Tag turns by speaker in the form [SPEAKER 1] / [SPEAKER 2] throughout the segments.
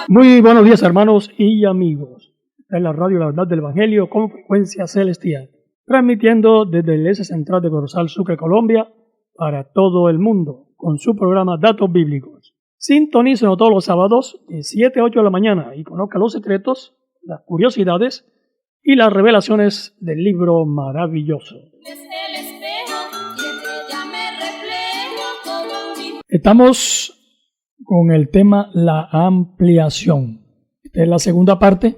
[SPEAKER 1] Muy buenos días, hermanos y amigos. Esta es la radio La Verdad del Evangelio con frecuencia celestial, transmitiendo desde la Iglesia Central de Corozal, Sucre, Colombia, para todo el mundo, con su programa Datos Bíblicos. Sintonícenos todos los sábados de 7 a 8 de la mañana y conozca los secretos, las curiosidades y las revelaciones del libro maravilloso. Estamos con el tema la ampliación. Esta es la segunda parte,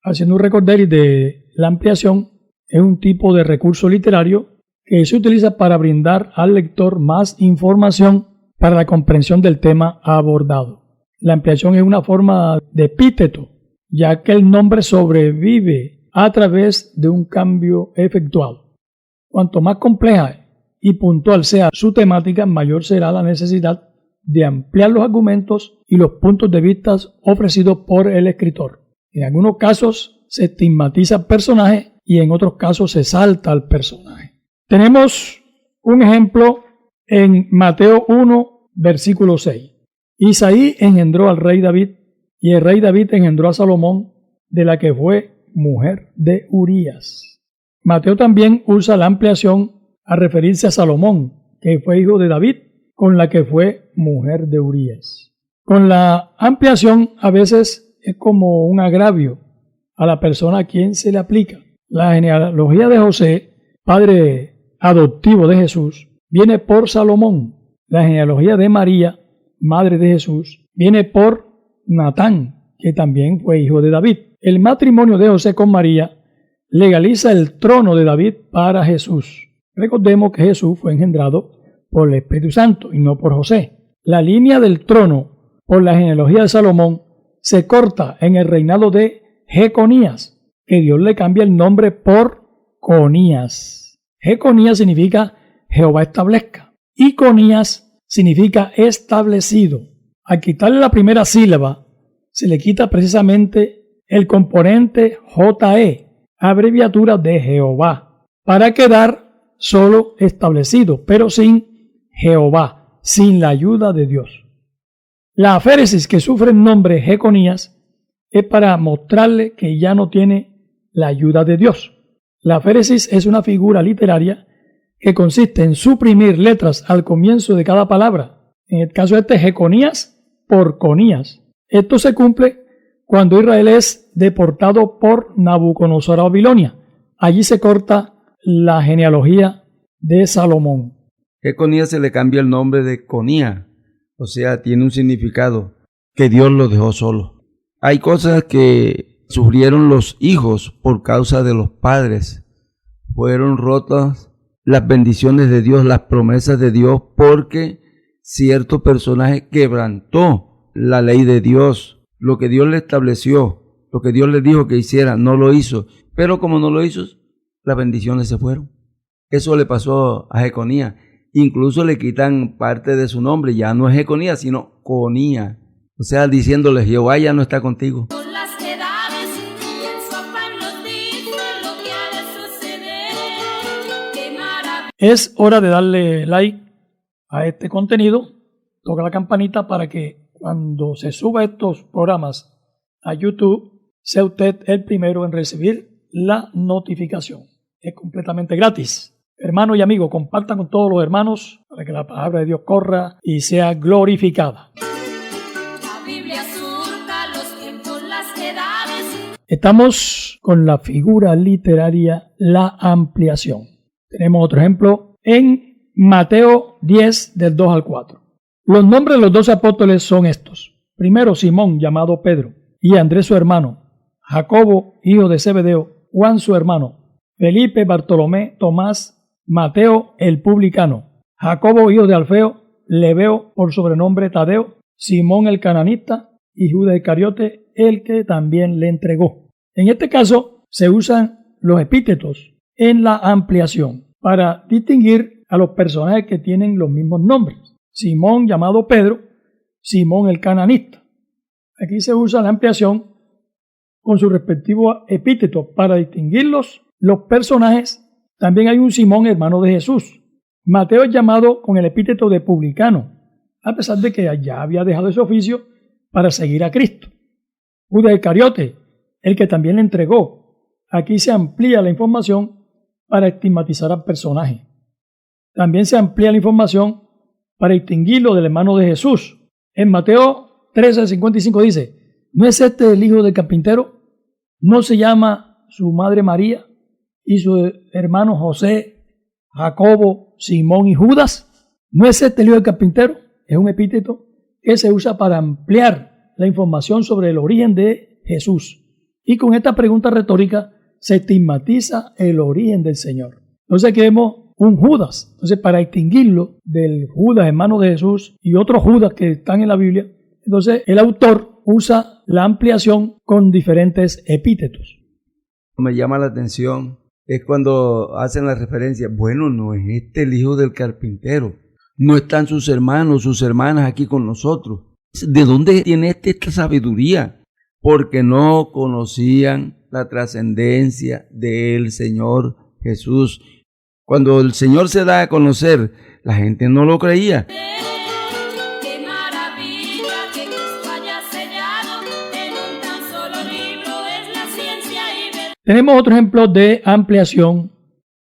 [SPEAKER 1] haciendo un recorderis de la ampliación. Es un tipo de recurso literario que se utiliza para brindar al lector más información para la comprensión del tema abordado. La ampliación es una forma de epíteto, ya que el nombre sobrevive a través de un cambio efectuado. Cuanto más compleja y puntual sea su temática, mayor será la necesidad de ampliar los argumentos y los puntos de vista ofrecidos por el escritor. En algunos casos se estigmatiza al personaje y en otros casos se salta al personaje. Tenemos un ejemplo en Mateo 1, versículo 6. Isaí engendró al rey David y el rey David engendró a Salomón, de la que fue mujer de Urías. Mateo también usa la ampliación a referirse a Salomón, que fue hijo de David, con la que fue mujer de Urías. Con la ampliación a veces es como un agravio a la persona a quien se le aplica. La genealogía de José, padre adoptivo de Jesús, viene por Salomón. La genealogía de María, madre de Jesús, viene por Natán, que también fue hijo de David. El matrimonio de José con María legaliza el trono de David para Jesús. Recordemos que Jesús fue engendrado por el Espíritu Santo y no por José. La línea del trono por la genealogía de Salomón se corta en el reinado de Jeconías, que Dios le cambia el nombre por Conías. Jeconías significa Jehová establezca y Conías significa establecido. Al quitarle la primera sílaba se le quita precisamente el componente JE, abreviatura de Jehová, para quedar solo establecido, pero sin Jehová, sin la ayuda de Dios. La aféresis que sufre el nombre Jeconías es para mostrarle que ya no tiene la ayuda de Dios. La aféresis es una figura literaria que consiste en suprimir letras al comienzo de cada palabra. En el caso de Jeconías por Conías. Esto se cumple cuando Israel es deportado por Nabucodonosor a Babilonia. Allí se corta la genealogía de Salomón.
[SPEAKER 2] Jeconías se le cambia el nombre de Conía, o sea, tiene un significado, que Dios lo dejó solo. Hay cosas que sufrieron los hijos por causa de los padres. Fueron rotas las bendiciones de Dios, las promesas de Dios, porque cierto personaje quebrantó la ley de Dios. Lo que Dios le estableció, lo que Dios le dijo que hiciera, no lo hizo. Pero como no lo hizo, las bendiciones se fueron. Eso le pasó a Jeconías. Incluso le quitan parte de su nombre. Ya no es Jeconías, sino Conía. O sea, diciéndole, Jehová ya no está contigo.
[SPEAKER 1] Es hora de darle like a este contenido. Toca la campanita para que cuando se suba estos programas a YouTube, sea usted el primero en recibir la notificación. Es completamente gratis. Hermano y amigo, compartan con todos los hermanos para que la palabra de Dios corra y sea glorificada. La Biblia surca los tiempos, las edades. Estamos con la figura literaria, la ampliación. Tenemos otro ejemplo en Mateo 10, del 2 al 4. Los nombres de los 12 apóstoles son estos. Primero, Simón, llamado Pedro, y Andrés su hermano, Jacobo, hijo de Zebedeo, Juan su hermano, Felipe, Bartolomé, Tomás, Mateo el publicano, Jacobo hijo de Alfeo, Lebeo por sobrenombre Tadeo, Simón el cananita y Judas Iscariote, el que también le entregó. En este caso se usan los epítetos en la ampliación para distinguir a los personajes que tienen los mismos nombres. Simón llamado Pedro, Simón el cananista. Aquí se usa la ampliación con su respectivo epíteto para distinguirlos los personajes. También hay un Simón, hermano de Jesús, Mateo es llamado con el epíteto de publicano, a pesar de que ya había dejado ese oficio para seguir a Cristo. Judas Iscariote, el que también le entregó. Aquí se amplía la información para estigmatizar al personaje. También se amplía la información para distinguirlo del hermano de Jesús. En Mateo 13:55 dice: ¿no es este el hijo del carpintero? ¿No se llama su madre María y su hermano José, Jacobo, Simón y Judas? ¿No es este el hijo del carpintero? Es un epíteto que se usa para ampliar la información sobre el origen de Jesús. Y con esta pregunta retórica se estigmatiza el origen del Señor. Entonces aquí vemos un Judas. Entonces, para distinguirlo del Judas, hermano de Jesús, y otros Judas que están en la Biblia, entonces el autor usa la ampliación con diferentes epítetos.
[SPEAKER 2] Me llama la atención es cuando hacen la referencia, bueno, no es este el hijo del carpintero, no están sus hermanos, sus hermanas aquí con nosotros. ¿De dónde tiene esta sabiduría? Porque no conocían la trascendencia del Señor Jesús. Cuando el Señor se da a conocer, la gente no lo creía.
[SPEAKER 3] ¡Qué maravilla que Cristo haya sellado en un tan solo libro! Es la ciencia y verdad.
[SPEAKER 1] Tenemos otro ejemplo de ampliación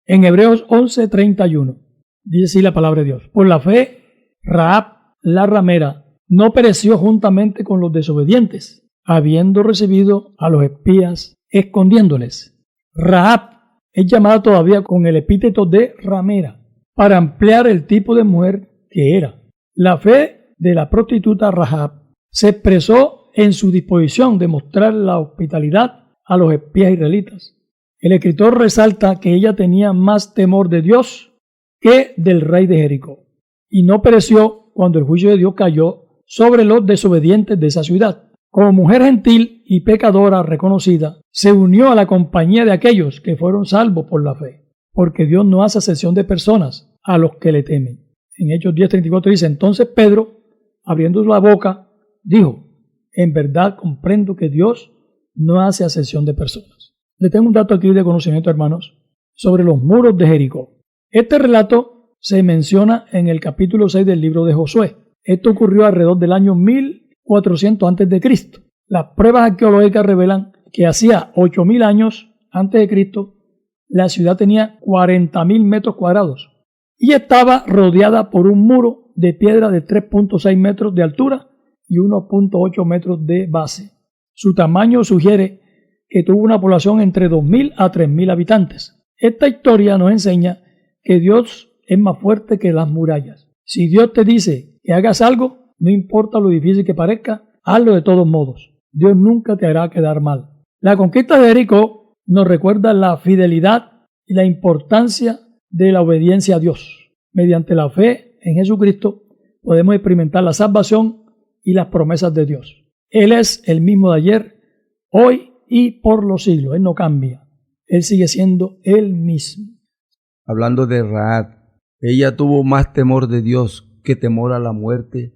[SPEAKER 1] en Hebreos 11:31. Dice así la palabra de Dios: por la fe, Rahab, la ramera, no pereció juntamente con los desobedientes, habiendo recibido a los espías, escondiéndoles. Rahab es llamada todavía con el epíteto de ramera, para ampliar el tipo de mujer que era. La fe de la prostituta Rahab se expresó en su disposición de mostrar la hospitalidad a los espías israelitas. El escritor resalta que ella tenía más temor de Dios que del rey de Jericó, y no pereció cuando el juicio de Dios cayó sobre los desobedientes de esa ciudad. Como mujer gentil y pecadora reconocida, se unió a la compañía de aquellos que fueron salvos por la fe, porque Dios no hace acepción de personas a los que le temen. En Hechos 10:34 dice: entonces Pedro, abriendo la boca, dijo: en verdad comprendo que Dios no hace acepción de personas. Le tengo un dato aquí de conocimiento, hermanos, sobre los muros de Jericó. Este relato se menciona en el capítulo 6 del libro de Josué. Esto ocurrió alrededor del año 1400 a.C. Las pruebas arqueológicas revelan que hacía 8.000 años antes de Cristo la ciudad tenía 40.000 metros cuadrados y estaba rodeada por un muro de piedra de 3.6 metros de altura y 1.8 metros de base. Su tamaño sugiere que tuvo una población entre 2.000 a 3.000 habitantes. Esta historia nos enseña que Dios es más fuerte que las murallas. Si Dios te dice que hagas algo, no importa lo difícil que parezca, hazlo de todos modos. Dios nunca te hará quedar mal. La conquista de Jericó nos recuerda la fidelidad y la importancia de la obediencia a Dios. Mediante la fe en Jesucristo podemos experimentar la salvación y las promesas de Dios. Él es el mismo de ayer, hoy y por los siglos. Él no cambia. Él sigue siendo el mismo.
[SPEAKER 2] Hablando de Rahab, ella tuvo más temor de Dios que temor a la muerte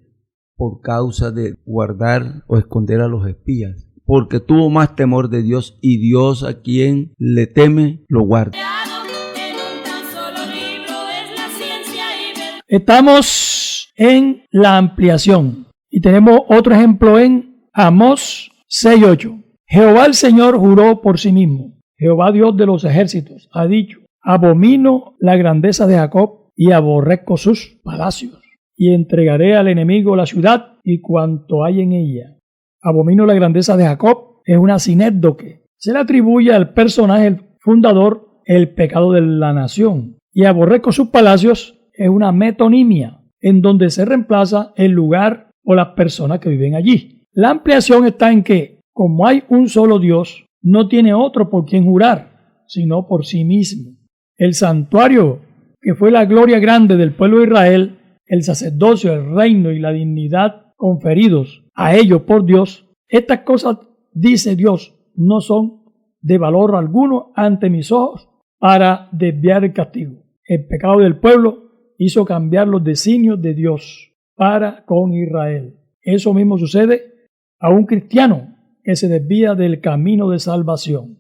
[SPEAKER 2] por causa de guardar o esconder a los espías, porque tuvo más temor de Dios y Dios a quien le teme lo guarda.
[SPEAKER 3] En un tan solo libro es la ciencia y verdad.
[SPEAKER 1] Estamos en la ampliación y tenemos otro ejemplo en Amós 6:8. Jehová el Señor juró por sí mismo. Jehová Dios de los ejércitos ha dicho: abomino la grandeza de Jacob y aborrezco sus palacios, y entregaré al enemigo la ciudad y cuanto hay en ella. Abomino la grandeza de Jacob es una sinécdoque. Se le atribuye al personaje fundador el pecado de la nación. Y aborrezco sus palacios es una metonimia, en donde se reemplaza el lugar o las personas que viven allí. La ampliación está en que, como hay un solo Dios, no tiene otro por quien jurar, sino por sí mismo. El santuario, que fue la gloria grande del pueblo de Israel, el sacerdocio, el reino y la dignidad conferidos a ellos por Dios, estas cosas, dice Dios, no son de valor alguno ante mis ojos para desviar el castigo. El pecado del pueblo hizo cambiar los designios de Dios para con Israel. Eso mismo sucede a un cristiano que se desvía del camino de salvación.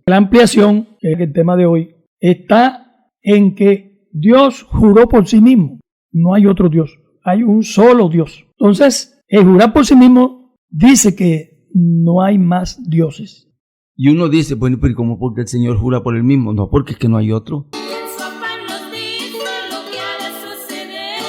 [SPEAKER 1] La ampliación, que es el tema de hoy, está en que Dios juró por sí mismo. No hay otro Dios, hay un solo Dios. Entonces, el jurar por sí mismo dice que no hay más dioses.
[SPEAKER 2] Y uno dice, bueno, pero ¿cómo porque el Señor jura por él mismo? No, porque es que no hay otro.
[SPEAKER 3] Y en su afán nos dice lo que ha de suceder.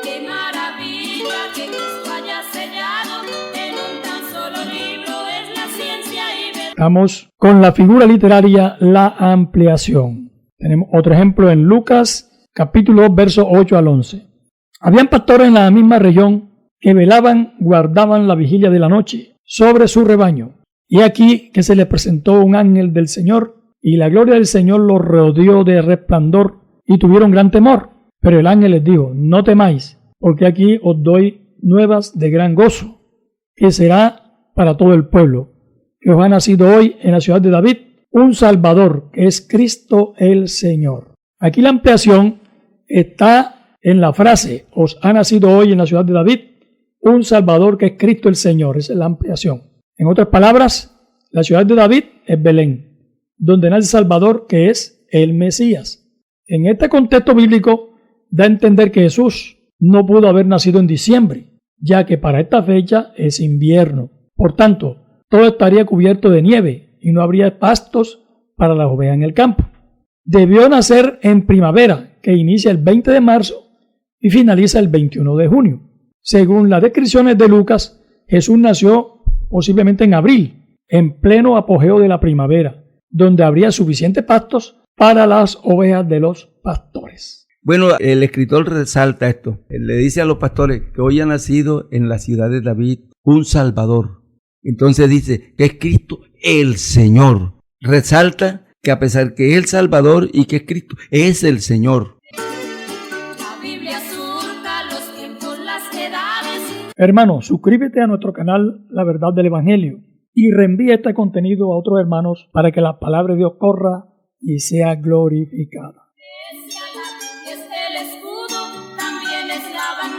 [SPEAKER 3] Qué maravilla que Cristo haya sellado en un tan solo libro, es la ciencia y verdad.
[SPEAKER 1] Estamos con la figura literaria, la ampliación. Tenemos otro ejemplo en Lucas, capítulo 2, versos 8 al 11. Habían pastores en la misma región que velaban, guardaban la vigilia de la noche sobre su rebaño. Y aquí que se les presentó un ángel del Señor, y la gloria del Señor los rodeó de resplandor, y tuvieron gran temor. Pero el ángel les dijo, no temáis, porque aquí os doy nuevas de gran gozo, que será para todo el pueblo, que os ha nacido hoy en la ciudad de David un Salvador, que es Cristo el Señor. Aquí la ampliación está en la frase, os ha nacido hoy en la ciudad de David un Salvador, que es Cristo el Señor. Esa es la ampliación. En otras palabras, la ciudad de David es Belén, donde nace Salvador, que es el Mesías. En este contexto bíblico da a entender que Jesús no pudo haber nacido en diciembre, ya que para esta fecha es invierno. Por tanto, todo estaría cubierto de nieve y no habría pastos para las ovejas en el campo. Debió nacer en primavera, que inicia el 20 de marzo y finaliza el 21 de junio. Según las descripciones de Lucas, Jesús nació posiblemente en abril, en pleno apogeo de la primavera, donde habría suficientes pastos para las ovejas de los pastores.
[SPEAKER 2] Bueno, el escritor resalta esto. Él le dice a los pastores que hoy ha nacido en la ciudad de David un Salvador. Entonces dice que es Cristo el Señor. Resalta que a pesar que es el Salvador y que es Cristo, es el Señor.
[SPEAKER 3] La Biblia surca los tiempos, las edades.
[SPEAKER 1] Hermano, suscríbete a nuestro canal La Verdad del Evangelio y reenvía este contenido a otros hermanos para que la palabra de Dios corra y sea glorificada.
[SPEAKER 3] Es el escudo, también es la bandera.